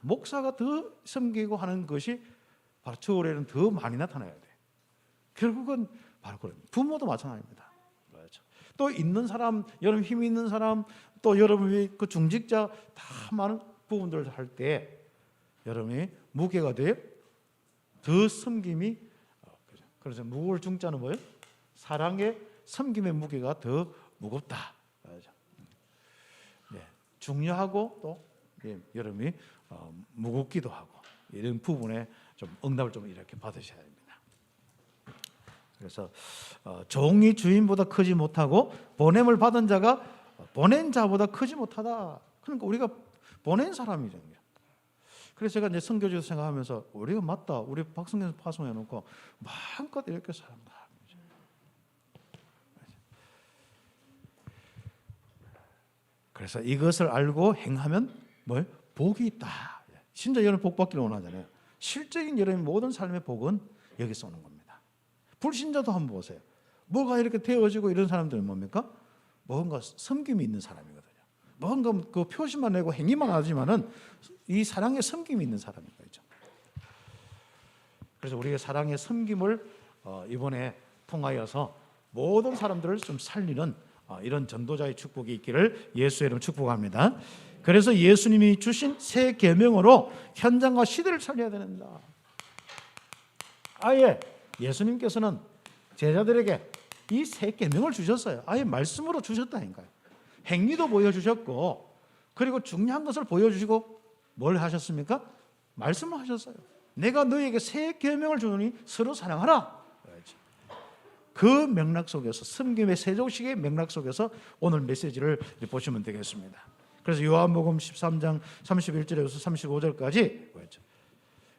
목사가 더 섬기고 하는 것이 바로 저울에는 더 많이 나타나야 돼. 결국은 바로 그런 부모도 마찬가지입니다. 그렇죠. 또 있는 사람, 여러분 힘이 있는 사람, 또 여러분이 그 중직자 다 많은 부분들을 할 때 여러분이 무게가 돼요. 더 섬김이 그래서 무거울 중자는 뭐예요? 사랑의 섬김의 무게가 더 무겁다. 그렇죠. 네, 중요하고 또 여러분이 무겁기도 하고 이런 부분에 좀 응답을 좀 이렇게 받으셔야 됩니다. 그래서 종이 주인보다 크지 못하고 보냄을 받은 자가 보낸 자보다 크지 못하다. 그러니까 우리가 보낸 사람이죠. 그래서 제가 이제 선교지에서 생각하면서 우리가 맞다. 우리 박성경 파송해 놓고 마음껏 이렇게 살아간다. 그래서 이것을 알고 행하면 뭘? 복이 있다. 진짜 여러분 복 받기를 원하잖아요. 실적인 여러분의 모든 삶의 복은 여기서 오는 겁니다. 불신자도 한번 보세요. 뭐가 이렇게 되어지고 이런 사람들은 뭡니까? 뭔가 섬김이 있는 사람이거든요. 뭔가 그 표시만 내고 행위만 하지만은 이 사랑에 섬김이 있는 사람인 거죠. 그래서 우리가 사랑의 섬김을 이번에 통하여서 모든 사람들을 좀 살리는 이런 전도자의 축복이 있기를 예수의 이름으로 축복합니다. 그래서 예수님이 주신 새 계명으로 현장과 시대를 살려야 된다. 아예 예수님께서는 제자들에게 이 새 계명을 주셨어요. 아예 말씀으로 주셨다니까요. 행위도 보여주셨고 그리고 중요한 것을 보여주시고 뭘 하셨습니까? 말씀을 하셨어요. 내가 너희에게 새 계명을 주노니 서로 사랑하라. 그 맥락 속에서 섬김의 세조식의 맥락 속에서 오늘 메시지를 보시면 되겠습니다. 그래서 요한복음 13장 31절에서 35절까지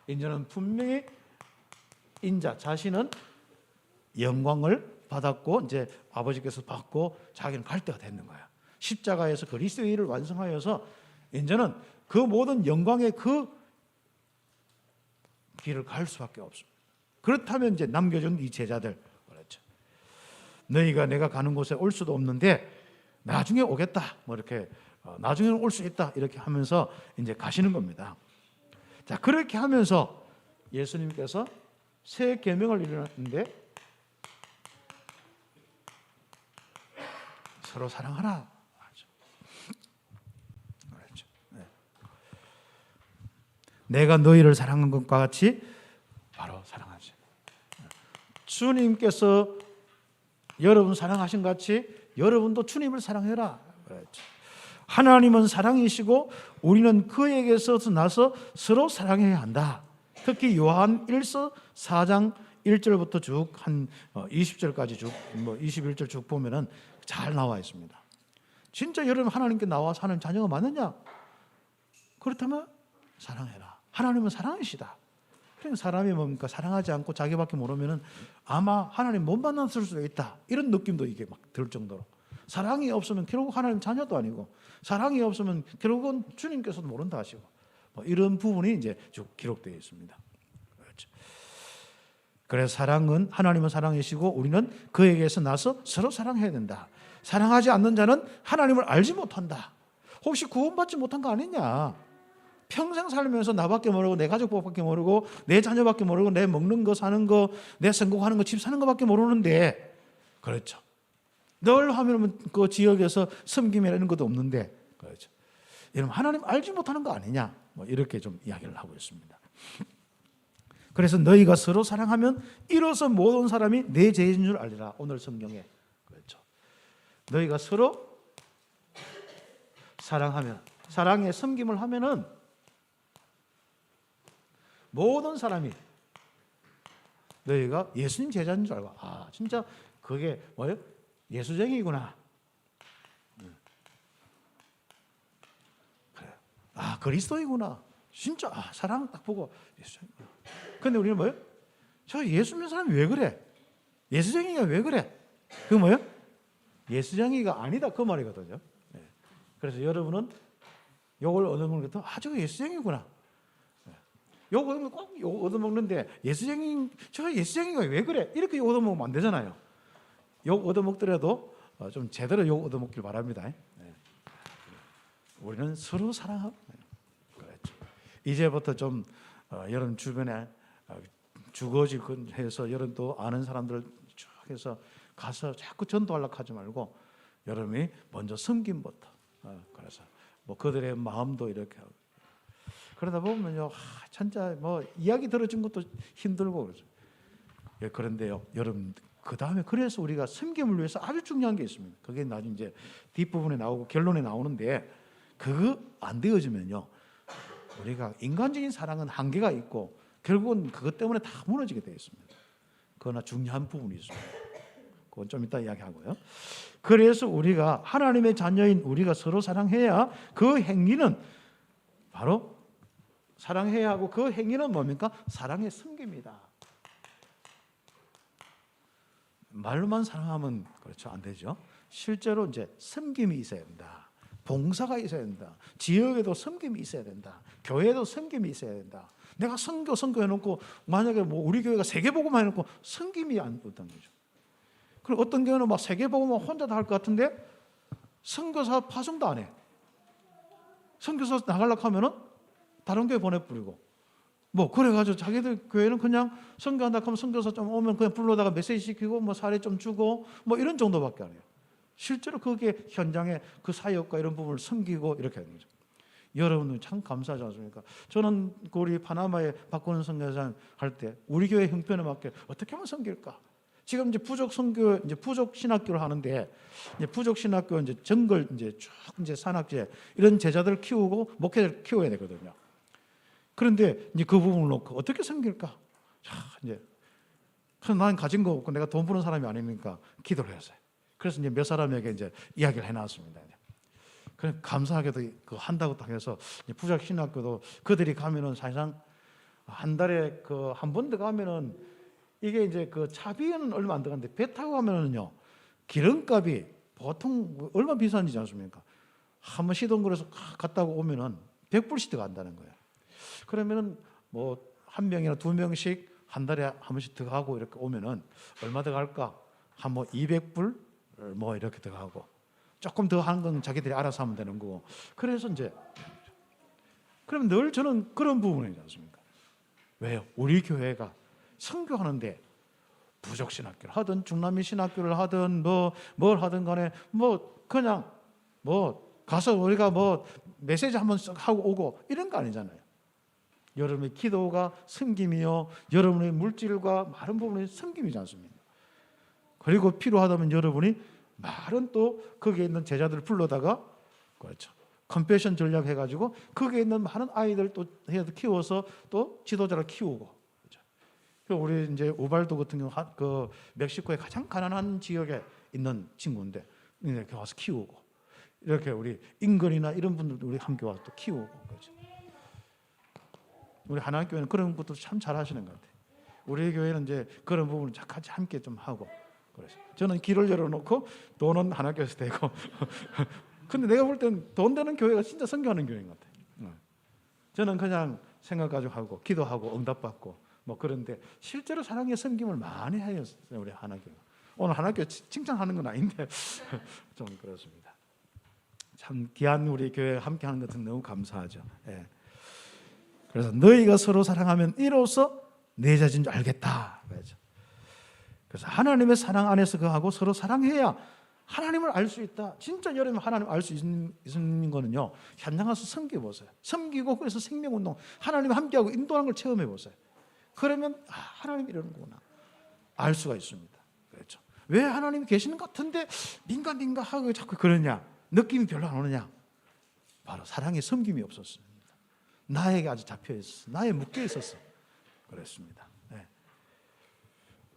이제는 분명히 인자 자신은 영광을 받았고 이제 아버지께서 받고 자기는 갈 때가 됐는 거야. 십자가에서 그리스도의 일을 완성하여서 이제는 그 모든 영광의 그 길을 갈 수밖에 없습니다. 그렇다면 이제 남겨준 이 제자들 그렇죠. 너희가 내가 가는 곳에 올 수도 없는데 나중에 오겠다. 뭐 이렇게 나중에는 올 수 있다. 이렇게 하면서 이제 가시는 겁니다. 자, 그렇게 하면서 예수님께서 새 계명을 이루는데 서로 사랑하라. 그렇죠. 네. 내가 너희를 사랑한 것과 같이 바로 사랑하지. 주님께서 여러분 사랑하신 같이 여러분도 주님을 사랑해라. 그렇죠. 하나님은 사랑이시고 우리는 그에게서 나서 서로 사랑해야 한다. 특히 요한 1서 4장 1절부터 쭉 한 20절까지 쭉 뭐 21절 쭉 보면은 잘 나와 있습니다. 진짜 여러분 하나님께 나와 사는 자녀가 맞느냐? 그렇다면 사랑해라. 하나님은 사랑이시다. 그러니까 사람이 뭡니까? 사랑하지 않고 자기밖에 모르면은 아마 하나님 못 만났을 수도 있다. 이런 느낌도 이게 막 들 정도로 사랑이 없으면 결국 하나님 자녀도 아니고 사랑이 없으면 결국은 주님께서도 모른다 하시고 뭐 이런 부분이 이제 쭉 기록되어 있습니다. 그렇죠. 그래서 사랑은 하나님은 사랑이시고 우리는 그에게서 나서 서로 사랑해야 된다. 사랑하지 않는 자는 하나님을 알지 못한다. 혹시 구원받지 못한 거 아니냐? 평생 살면서 나밖에 모르고 내 가족밖에 모르고 내 자녀밖에 모르고 내 먹는 거 사는 거 내 성공하는 거 집 사는 거밖에 모르는데, 그렇죠. 늘 하면 그 지역에서 섬김이라는 것도 없는데, 그렇죠. 여러분 하나님 알지 못하는 거 아니냐? 뭐 이렇게 좀 이야기를 하고 있습니다. 그래서 너희가 서로 사랑하면 이로써 모든 사람이 내 죄인 줄 알리라. 오늘 성경에, 그렇죠. 너희가 서로 사랑하면, 사랑에 섬김을 하면은 모든 사람이 너희가 예수님 제자인 줄 알고, 아 진짜 그게 뭐예요? 예수쟁이구나. 그래. 아 그리스도이구나. 진짜 사랑 딱 보고 예수쟁이구나. 근데 우리는 뭐예요? 저 예수 믿는 사람이 왜 그래? 예수쟁이가 왜 그래? 그 뭐예요? 예수쟁이가 아니다 그 말이거든요. 네. 그래서 여러분은 욕을 얻어먹는 것도 아주 예수쟁이구나. 욕 얻으면 꼭 욕 얻어먹는데 저 예수쟁이가 왜 그래? 이렇게 욕 얻어먹으면 안 되잖아요. 욕 얻어먹더라도 좀 제대로 욕 얻어먹길 바랍니다. 네. 우리는 서로 사랑하고, 그렇죠. 이제부터 좀 여러분 주변에 주거지 해서 여러분 또 아는 사람들 쭉 해서 가서 자꾸 전도하려고 하지 말고 여러분이 먼저 섬김부터, 그래서 뭐 그들의 마음도 이렇게 하고, 그러다 보면요, 진짜 뭐 이야기 들어준 것도 힘들고 그러죠. 예, 그런데요, 여러분 그 다음에 그래서 우리가 섬김을 위해서 아주 중요한 게 있습니다. 그게 나중에 이제 뒷부분에 나오고 결론에 나오는데, 그거 안 되어지면요, 우리가 인간적인 사랑은 한계가 있고 결국은 그것 때문에 다 무너지게 되어 있습니다. 그러나 중요한 부분이 있습니다. 그건 좀 이따 이야기하고요. 그래서 우리가 하나님의 자녀인 우리가 서로 사랑해야 그 행위는 바로 사랑해야 하고, 그 행위는 뭡니까? 사랑의 섬김이다. 말로만 사랑하면 그렇죠, 안 되죠. 실제로 이제 섬김이 있어야 된다. 봉사가 있어야 된다. 지역에도 섬김이 있어야 된다. 교회에도 섬김이 있어야 된다. 내가 선교 해놓고 만약에 뭐 우리 교회가 세계복음만 해놓고 섬김이 안 됐던 거죠. 그리고 어떤 교회는 막 세계복음만 혼자 다 할 것 같은데 선교사 파송도 안 해. 선교사 나가려고 하면은 다른 교회 보내버리고, 뭐 그래가지고 자기들 교회는 그냥 선교한다 하면 선교사 좀 오면 그냥 불러다가 메시지 시키고 뭐 사례 좀 주고 뭐 이런 정도밖에 안 해요. 실제로 그게 현장에 그 사역과 이런 부분을 섬기고 이렇게 하는 거죠. 여러분은 참 감사하지 않습니까? 저는 우리 파나마에 박근원 선교사님 할 때 우리 교회 형편에 맞게 어떻게 하면 섬길까? 지금 이제 부족 선교, 이제 부족 신학교를 하는데, 이제 부족 신학교 이제 정글 이제 쭉 이제 산악제 이런 제자들 키우고 목회자를 키워야 되거든요. 그런데 이제 그 부분을 놓고 어떻게 섬길까? 자, 이제 그래서 난 가진 거 없고 내가 돈 버는 사람이 아니니까 기도를 했어요. 그래서 이제 몇 사람에게 이제 이야기를 해놨습니다. 그래 감사하게도 그 한다고 딱 해서 부족 신학교도 그들이 가면은 사실상 한 달에 그 한 번 더 가면은 이게 이제 그 차비는 얼마 안 들어가는데 배 타고 가면은요 기름값이 보통 얼마 비싼지 않습니까? 한번 시동 걸어서 갔다 오면은 100불씩 더 간다는 거예요. 그러면은 뭐 한 명이나 두 명씩 한 달에 한 번씩 더 가고 이렇게 오면은 얼마 더 갈까? 한 뭐 200불 뭐 이렇게 더 가고, 조금 더 하는 건 자기들이 알아서 하면 되는 거고. 그래서 이제 그럼 늘 저는 그런 부분이지 않습니까? 왜요? 우리 교회가 선교하는데 부족 신학교를 하든 중남미 신학교를 하든 뭘 하든 간에 뭐 그냥 뭐 가서 우리가 뭐 메시지 한번 하고 오고 이런 거 아니잖아요. 여러분의 기도가 섬김이요, 여러분의 물질과 많은 부분이 섬김이지 않습니까? 그리고 필요하다면 여러분이 많은 또 거기에 있는 제자들을 불러다가, 그렇죠, 컴패션 전략 해가지고 거기에 있는 많은 아이들 또 키워서 또 지도자를 키우고, 그렇죠. 우리 이제 우발도 같은 경우 그 멕시코의 가장 가난한 지역에 있는 친구인데 이렇게 와서 키우고, 이렇게 우리 인근이나 이런 분들도 우리 함께 와서 또 키우고, 그렇죠. 우리 하나교회는 그런 것도 참 잘하시는 것 같아요. 우리 교회는 이제 그런 부분을 같이 함께 좀 하고, 그래서 저는 길을 열어놓고 돈은 하나교회에서 되고 근데 내가 볼 땐 돈 되는 교회가 진짜 선교하는 교회인 것 같아요. 저는 그냥 생각 가지고 하고 기도하고 응답받고 뭐 그런데 실제로 사랑의 섬김을 많이 해요 우리 하나교회. 오늘 하나님께 칭찬하는 건 아닌데 좀 그렇습니다. 참 귀한 우리 교회 함께하는 것은 너무 감사하죠. 예. 그래서 너희가 서로 사랑하면 이로써 내 자신 줄 알겠다. 그래서 하나님의 사랑 안에서 그하고 서로 사랑해야 하나님을 알 수 있다. 진짜 여러분 하나님 알 수 있는 거는요, 현장 가서 섬겨 보세요. 섬기고 그래서 생명운동 하나님 함께하고 인도하는 걸 체험해 보세요. 그러면 하나님 이러는구나 알 수가 있습니다. 그렇죠. 왜 하나님이 계시는 것 같은데 민가 하고 자꾸 그러냐, 느낌이 별로 안 오느냐, 바로 사랑의 섬김이 없었습니다. 나에게 아주 잡혀 있었어, 나에 묶여 있었어. 그랬습니다. 네.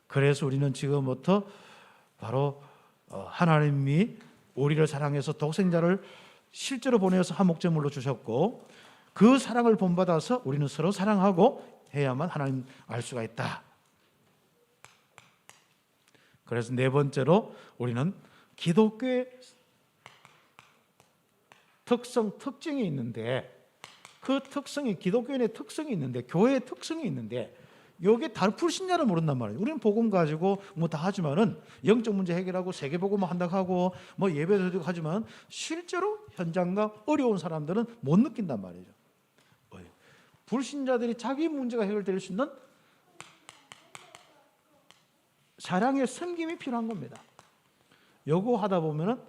그래서 우리는 지금부터 바로 하나님이 우리를 사랑해서 독생자를 실제로 보내서 한 목재물로 주셨고, 그 사랑을 본받아서 우리는 서로 사랑하고 해야만 하나님 알 수가 있다. 그래서 네 번째로 우리는 기독교의 특징이 있는데, 그 특성이 기독교인의 특성이 있는데, 교회의 특성이 있는데, 여기에 다른 불신자를 모른단 말이에요. 우리는 복음 가지고 뭐 다 하지만은 영적 문제 해결하고 세계 복음만 한다고 하고 뭐 예배도 드리고 하지만 실제로 현장과 어려운 사람들은 못 느낀단 말이죠. 불신자들이 자기 문제가 해결될 수 있는 사랑의 섬김이 필요한 겁니다. 요거 하다 보면은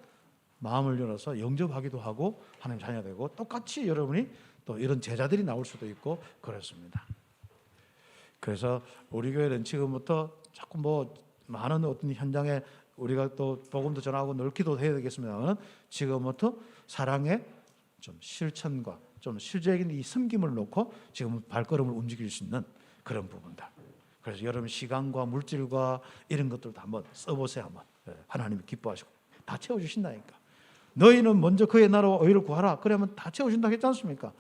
마음을 열어서 영접하기도 하고 하나님 자녀가 되고, 똑같이 여러분이 또 이런 제자들이 나올 수도 있고 그렇습니다. 그래서 우리 교회는 지금부터 자꾸 뭐 많은 어떤 현장에 우리가 또 복음도 전하고 늘 기도해야 되겠습니다만, 지금부터 사랑의 좀 실천과 좀 실제적인 이 섬김을 놓고 지금 발걸음을 움직일 수 있는 그런 부분들. 그래서 여러분 시간과 물질과 이런 것들도 한번 써보세요. 한번 하나님이 기뻐하시고 다 채워주신다니까. 너희는 먼저 그의 나라와 의를 구하라. 그러면 다 채워준다고 했지 않습니까?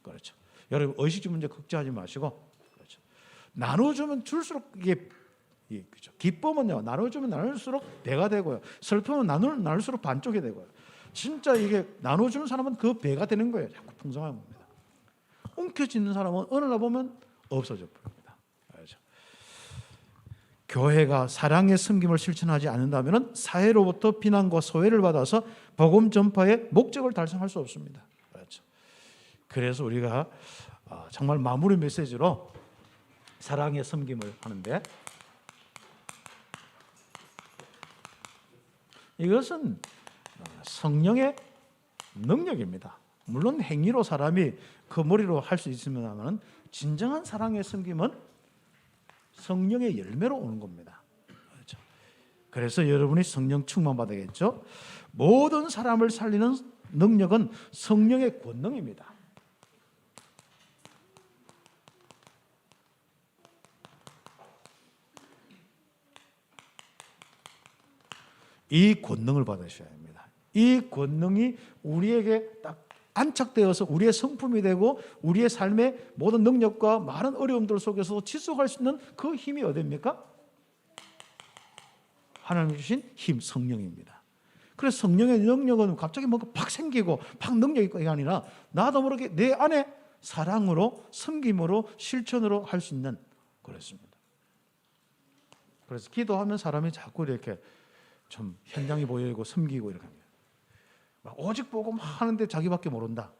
그렇죠. 여러분 의식주 문제 걱정하지 마시고, 그렇죠. 나눠주면 줄수록 이게 그렇죠. 기쁨은요, 나눠주면 나눌수록 배가 되고요, 슬픔은 나눌수록 반쪽이 되고요. 진짜 이게 나눠주는 사람은 그 배가 되는 거예요. 자꾸 풍성한 겁니다. 움켜쥐는 사람은 어느 날 보면 없어져 버립니다. 그렇죠. 교회가 사랑의 섬김을 실천하지 않는다면 사회로부터 비난과 소외를 받아서 복음 전파의 목적을 달성할 수 없습니다. 그렇죠. 그래서 우리가 정말 마무리 메시지로 사랑의 섬김을 하는데, 이것은 성령의 능력입니다. 물론 행위로 사람이 그 머리로 할 수 있습니다만, 진정한 사랑의 섬김은 성령의 열매로 오는 겁니다. 그렇죠. 그래서 여러분이 성령 충만 받아야겠죠. 모든 사람을 살리는 능력은 성령의 권능입니다. 이 권능을 받으셔야 합니다. 이 권능이 우리에게 딱 안착되어서 우리의 성품이 되고 우리의 삶의 모든 능력과 많은 어려움들 속에서도 지속할 수 있는 그 힘이 어디입니까? 하나님 주신 힘, 성령입니다. 그래서 성령의 능력은 갑자기 뭔가 팍 생기고 팍 능력이 있고 이게 아니라 나도 모르게 내 안에 사랑으로, 섬김으로, 실천으로 할 수 있는 그렇습니다. 그래서 기도하면 사람이 자꾸 이렇게 좀 현장이 보이고 섬기고 이렇게 합니다. 오직 보고 막 하는데 자기밖에 모른다.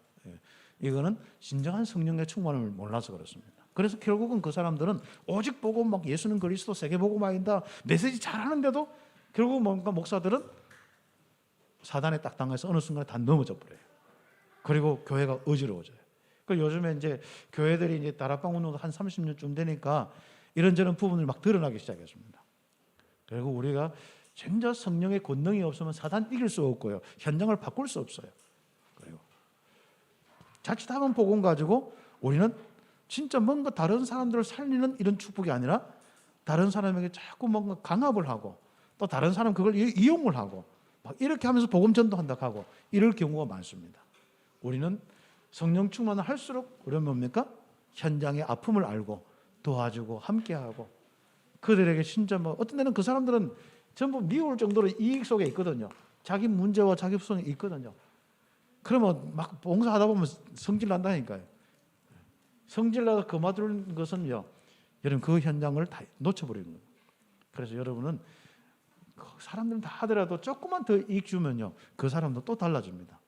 이거는 진정한 성령의 충만을 몰라서 그렇습니다. 그래서 결국은 그 사람들은 오직 보고 막 예수는 그리스도, 세계복음화인다 메시지 잘하는데도 결국 뭔가 목사들은 사단에 딱 당해서 어느 순간에 다 넘어져 버려요. 그리고 교회가 어지러워져요. 그 요즘에 이제 교회들이 이제 다락방 운동도 한 30년쯤 되니까 이런저런 부분을 막 드러나기 시작했습니다. 그리고 우리가 진짜 성령의 권능이 없으면 사단 이길 수 없고요, 현장을 바꿀 수 없어요. 그리고 자칫하면 복음 가지고 우리는 진짜 뭔가 다른 사람들을 살리는 이런 축복이 아니라 다른 사람에게 자꾸 뭔가 강압을 하고 또 다른 사람 그걸 이용을 하고 막 이렇게 하면서 복음 전도한다고 하고 이럴 경우가 많습니다. 우리는 성령 충만을 할수록 우리는 뭡니까? 현장의 아픔을 알고 도와주고 함께하고 그들에게 진짜 뭐 어떤 데는 그 사람들은 전부 미울 정도로 이익 속에 있거든요. 자기 문제와 자기 속에 있거든요. 그러면 막 봉사하다 보면 성질 난다니까요. 성질 나서 그만두는 것은요, 여러분 그 현장을 다 놓쳐버리는 거예요. 그래서 여러분은 사람들은 다 하더라도 조금만 더 이익 주면요, 그 사람도 또 달라집니다.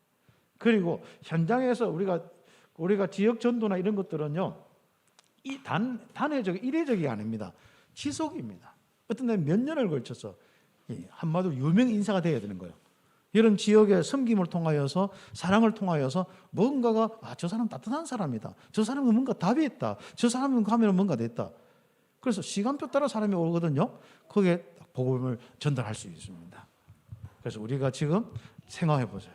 그리고 현장에서 우리가 지역 전도나 이런 것들은요, 이 단회적, 일회적이 아닙니다. 지속입니다. 어떤 데 몇 년을 걸쳐서 한마디로 유명 인사가 되어야 되는 거예요. 이런 지역의 섬김을 통하여서, 사랑을 통하여서 뭔가가 저 사람 따뜻한 사람이다, 저 사람은 뭔가 답이 있다, 저 사람은 가면 뭔가 됐다. 그래서 시간표 따라 사람이 오거든요. 거기에 복음을 전달할 수 있습니다. 그래서 우리가 지금 생각해 보세요.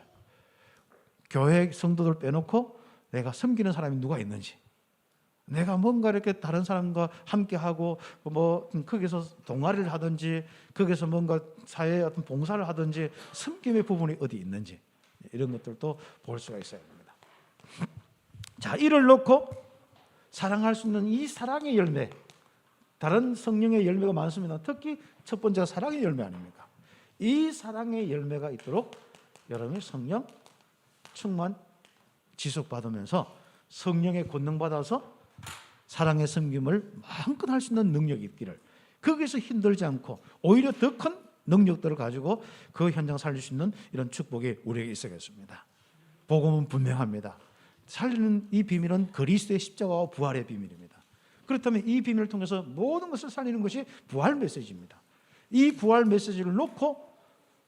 교회 성도들 빼놓고 내가 섬기는 사람이 누가 있는지, 내가 뭔가 이렇게 다른 사람과 함께하고 뭐 거기서 동아리를 하든지, 거기서 뭔가 사회에 어떤 봉사를 하든지 섬김의 부분이 어디 있는지, 이런 것들도 볼 수가 있어야 됩니다. 자, 이를 놓고 사랑할 수 있는 이 사랑의 열매, 다른 성령의 열매가 많습니다. 특히 첫 번째가 사랑의 열매 아닙니까? 이 사랑의 열매가 있도록 여러분이 성령 충만 지속받으면서 성령의 권능 받아서 사랑의 섬김을 마음껏 할 수 있는 능력이 있기를, 거기서 힘들지 않고 오히려 더 큰 능력들을 가지고 그 현장 살릴 수 있는 이런 축복이 우리에게 있어야겠습니다. 복음은 분명합니다. 살리는 이 비밀은 그리스도의 십자가와 부활의 비밀입니다. 그렇다면 이 비밀을 통해서 모든 것을 살리는 것이 부활 메시지입니다. 이 부활 메시지를 놓고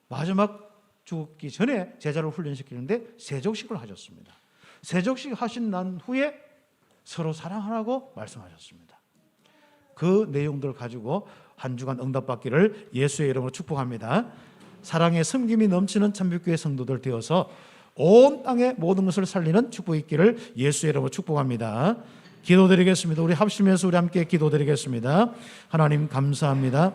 마지막 죽기 전에 제자를 훈련시키는데 세족식을 하셨습니다. 세족식 하신 난 후에 서로 사랑하라고 말씀하셨습니다. 그 내용들을 가지고 한 주간 응답받기를 예수의 이름으로 축복합니다. 사랑의 섬김이 넘치는 참빛교회 성도들 되어서 온 땅의 모든 것을 살리는 축복이 있기를 예수의 이름으로 축복합니다. 기도드리겠습니다. 우리 합심해서 우리 함께 기도드리겠습니다. 하나님 감사합니다.